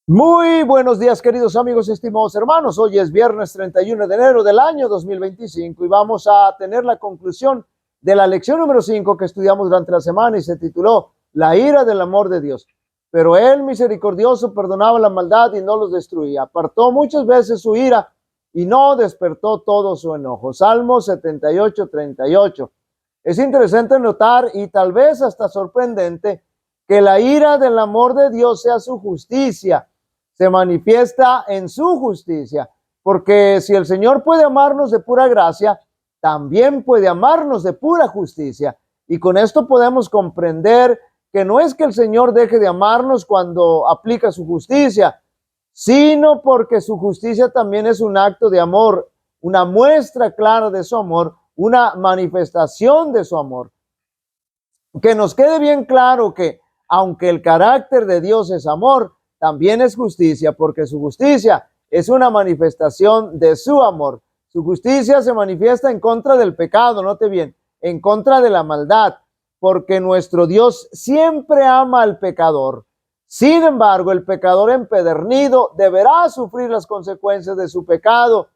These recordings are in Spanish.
Muy buenos días, queridos amigos, estimados hermanos. Hoy es viernes 31 de enero del año 2025 y vamos a tener la conclusión de la lección número 5 que estudiamos durante la semana y se tituló La ira del amor de Dios. Pero él, misericordioso, perdonaba la maldad y no los destruía. Apartó muchas veces su ira y no despertó todo su enojo. Salmo 78, 38. Es interesante notar y tal vez hasta sorprendente que la ira del amor de Dios sea su justicia. Se manifiesta en su justicia, porque si el Señor puede amarnos de pura gracia, también puede amarnos de pura justicia. Y con esto podemos comprender que no es que el Señor deje de amarnos cuando aplica su justicia, sino porque su justicia también es un acto de amor, una muestra clara de su amor, una manifestación de su amor. Que nos quede bien claro que aunque el carácter de Dios es amor, también es justicia, porque su justicia es una manifestación de su amor. Su justicia se manifiesta en contra del pecado, note bien, en contra de la maldad, porque nuestro Dios siempre ama al pecador. Sin embargo, el pecador empedernido deberá sufrir las consecuencias de su pecado,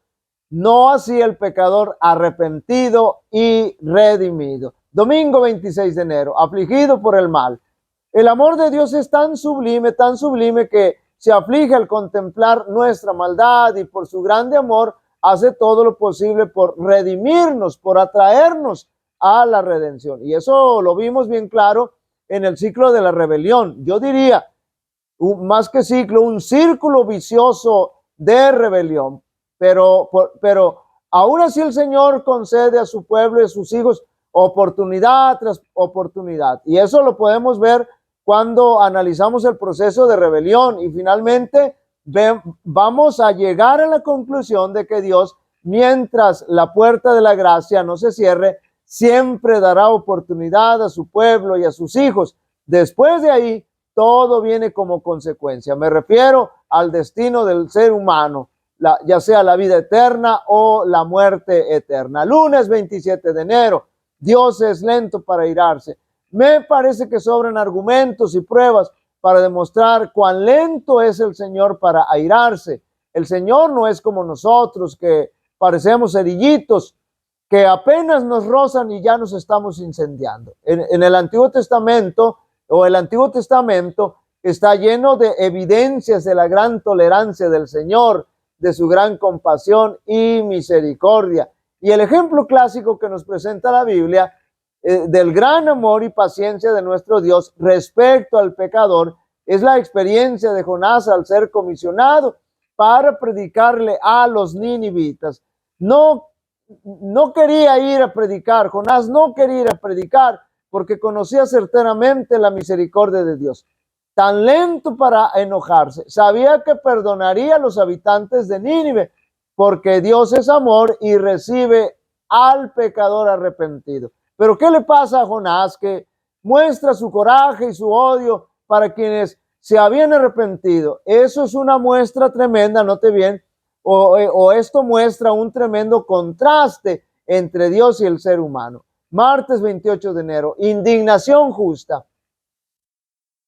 no así el pecador arrepentido y redimido. Domingo 26 de enero, afligido por el mal. El amor de Dios es tan sublime que se aflige al contemplar nuestra maldad y por su grande amor hace todo lo posible por redimirnos, por atraernos a la redención. Y eso lo vimos bien claro en el ciclo de la rebelión. Yo diría, más que ciclo, un círculo vicioso de rebelión. Pero aún así el Señor concede a su pueblo y a sus hijos oportunidad tras oportunidad. Y eso lo podemos ver cuando analizamos el proceso de rebelión. Y finalmente vamos a llegar a la conclusión de que Dios, mientras la puerta de la gracia no se cierre, siempre dará oportunidad a su pueblo y a sus hijos. Después de ahí, todo viene como consecuencia. Me refiero al destino del ser humano, ya sea la vida eterna o la muerte eterna. Lunes 27 de enero, Dios es lento para irarse. Me parece que sobran argumentos y pruebas para demostrar cuán lento es el Señor para airarse. El Señor no es como nosotros, que parecemos cerillitos, que apenas nos rozan y ya nos estamos incendiando. En el Antiguo Testamento, el Antiguo Testamento está lleno de evidencias de la gran tolerancia del Señor, de su gran compasión y misericordia. Y el ejemplo clásico que nos presenta la Biblia del gran amor y paciencia de nuestro Dios respecto al pecador es la experiencia de Jonás al ser comisionado para predicarle a los ninivitas. No quería ir a predicar, Jonás no quería ir a predicar porque conocía certeramente la misericordia de Dios. Tan lento para enojarse, sabía que perdonaría a los habitantes de Nínive, porque Dios es amor y recibe al pecador arrepentido. Pero ¿qué le pasa a Jonás? Que muestra su coraje y su odio para quienes se habían arrepentido. Eso es una muestra tremenda, note bien, o esto muestra un tremendo contraste entre Dios y el ser humano. Martes 28 de enero, indignación justa.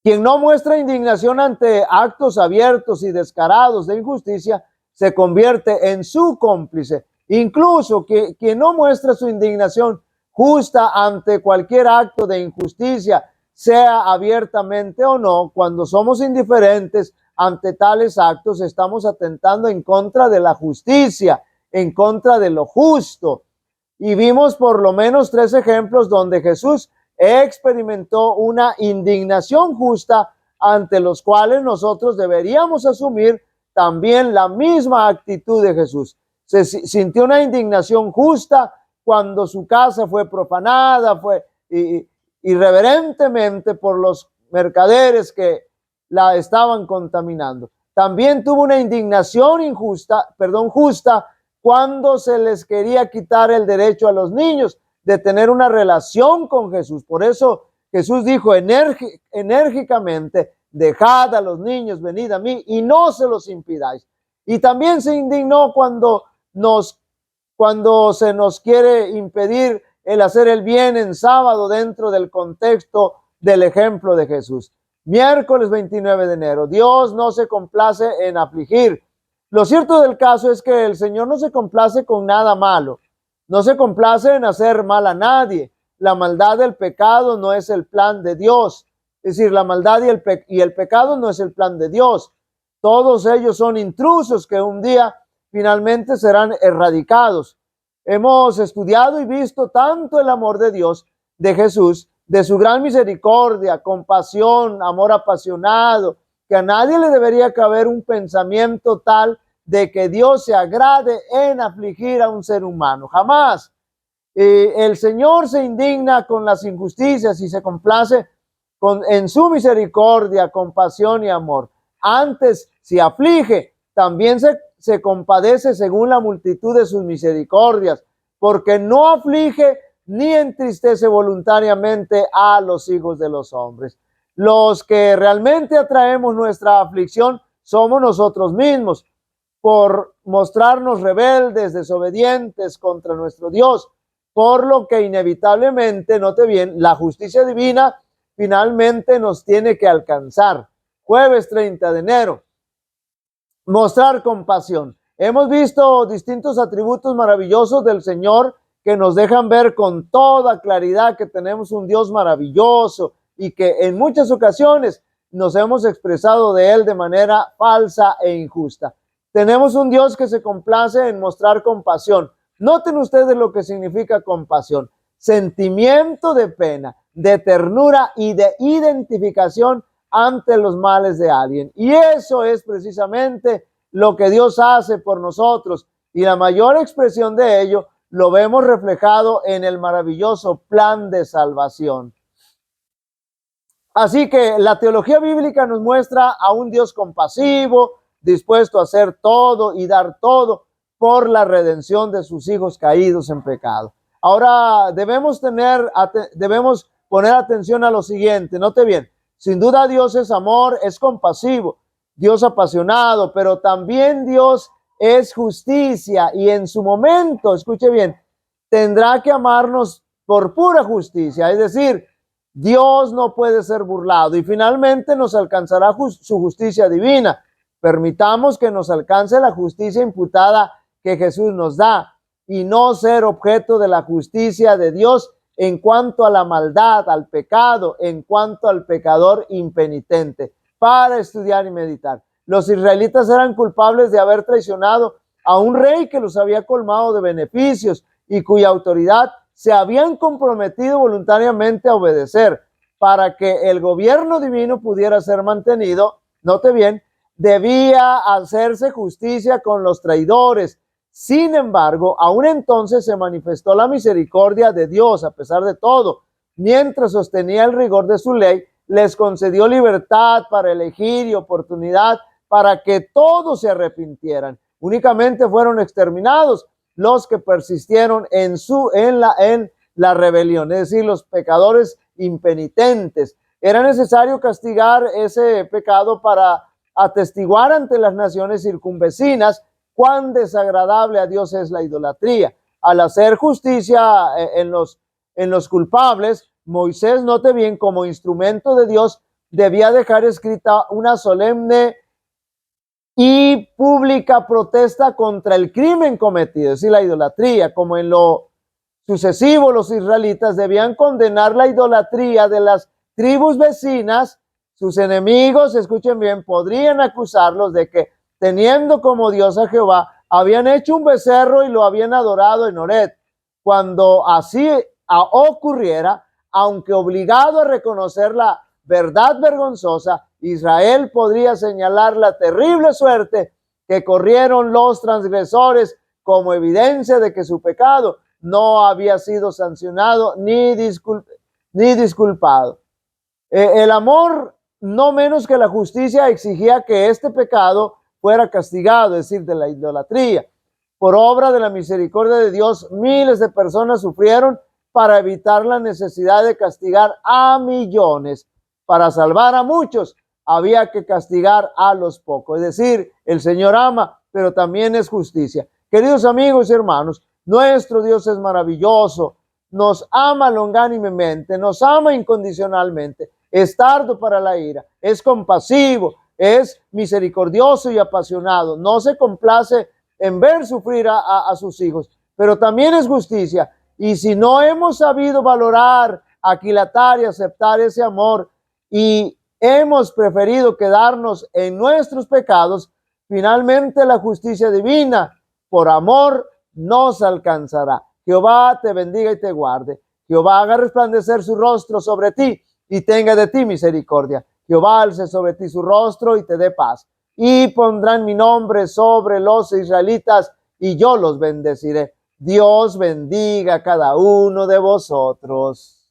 Quien no muestra indignación ante actos abiertos y descarados de injusticia se convierte en su cómplice. Incluso quien no muestra su indignación justa ante cualquier acto de injusticia, sea abiertamente o no, cuando somos indiferentes ante tales actos, estamos atentando en contra de la justicia, en contra de lo justo. Y vimos por lo menos 3 ejemplos donde Jesús experimentó una indignación justa ante los cuales nosotros deberíamos asumir también la misma actitud de Jesús. Se sintió una indignación justa cuando su casa fue profanada, fue irreverentemente por los mercaderes que la estaban contaminando. También tuvo una indignación justa cuando se les quería quitar el derecho a los niños de tener una relación con Jesús. Por eso Jesús dijo enérgicamente, dejad a los niños, venid a mí y no se los impidáis. Y también se indignó cuando se nos quiere impedir el hacer el bien en sábado dentro del contexto del ejemplo de Jesús. Miércoles 29 de enero. Dios no se complace en afligir. Lo cierto del caso es que el Señor no se complace con nada malo. No se complace en hacer mal a nadie. La maldad del pecado no es el plan de Dios. Es decir, la maldad y el pecado no es el plan de Dios. Todos ellos son intrusos que un día finalmente serán erradicados. Hemos estudiado y visto tanto el amor de Dios, de Jesús, de su gran misericordia, compasión, amor apasionado, que a nadie le debería caber un pensamiento tal de que Dios se agrade en afligir a un ser humano. Jamás. El Señor se indigna con las injusticias y se complace en su misericordia, compasión y amor. Antes, si aflige, también se compadece según la multitud de sus misericordias, porque no aflige ni entristece voluntariamente a los hijos de los hombres. Los que realmente atraemos nuestra aflicción somos nosotros mismos, por mostrarnos rebeldes, desobedientes contra nuestro Dios, por lo que inevitablemente, note bien, la justicia divina finalmente nos tiene que alcanzar. Jueves 30 de enero. Mostrar compasión. Hemos visto distintos atributos maravillosos del Señor que nos dejan ver con toda claridad que tenemos un Dios maravilloso y que en muchas ocasiones nos hemos expresado de Él de manera falsa e injusta. Tenemos un Dios que se complace en mostrar compasión. Noten ustedes lo que significa compasión. Sentimiento de pena, de ternura y de identificación ante los males de alguien. Y eso es precisamente lo que Dios hace por nosotros. Y la mayor expresión de ello lo vemos reflejado en el maravilloso plan de salvación. Así que la teología bíblica nos muestra a un Dios compasivo, dispuesto a hacer todo y dar todo por la redención de sus hijos caídos en pecado. Ahora debemos poner atención a lo siguiente. Note bien, sin duda Dios es amor, es compasivo, Dios apasionado, pero también Dios es justicia y en su momento, escuche bien, tendrá que amarnos por pura justicia, es decir, Dios no puede ser burlado y finalmente nos alcanzará su justicia divina. Permitamos que nos alcance la justicia imputada que Jesús nos da y no ser objeto de la justicia de Dios en cuanto a la maldad, al pecado, en cuanto al pecador impenitente, para estudiar y meditar. Los israelitas eran culpables de haber traicionado a un rey que los había colmado de beneficios y cuya autoridad se habían comprometido voluntariamente a obedecer. Para que el gobierno divino pudiera ser mantenido, note bien, debía hacerse justicia con los traidores. Sin embargo, aún entonces se manifestó la misericordia de Dios a pesar de todo. Mientras sostenía el rigor de su ley, les concedió libertad para elegir y oportunidad para que todos se arrepintieran. Únicamente fueron exterminados los que persistieron en la rebelión, es decir, los pecadores impenitentes. Era necesario castigar ese pecado para atestiguar ante las naciones circunvecinas cuán desagradable a Dios es la idolatría. Al hacer justicia en los culpables, Moisés, note bien, como instrumento de Dios, debía dejar escrita una solemne y pública protesta contra el crimen cometido, es decir, la idolatría. Como en lo sucesivo los israelitas debían condenar la idolatría de las tribus vecinas, sus enemigos, escuchen bien, podrían acusarlos de que teniendo como Dios a Jehová, habían hecho un becerro y lo habían adorado en Horeb. Cuando así ocurriera, aunque obligado a reconocer la verdad vergonzosa, Israel podría señalar la terrible suerte que corrieron los transgresores como evidencia de que su pecado no había sido sancionado ni disculpado. El amor, no menos que la justicia, exigía que este pecado fuera castigado, es decir, de la idolatría. Por obra de la misericordia de Dios, miles de personas sufrieron para evitar la necesidad de castigar a millones. Para salvar a muchos, había que castigar a los pocos. Es decir, el Señor ama, pero también es justicia. Queridos amigos y hermanos, nuestro Dios es maravilloso, nos ama longánimemente, nos ama incondicionalmente. es tardo para la ira, es compasivo, es misericordioso y apasionado, no se complace en ver sufrir a sus hijos, pero también es justicia. Y si no hemos sabido valorar, aquilatar y aceptar ese amor y hemos preferido quedarnos en nuestros pecados, finalmente la justicia divina por amor nos alcanzará. Jehová te bendiga y te guarde. Jehová haga resplandecer su rostro sobre ti y tenga de ti misericordia. Jehová alce sobre ti su rostro y te dé paz. Y pondrán mi nombre sobre los israelitas y yo los bendeciré. Dios bendiga a cada uno de vosotros.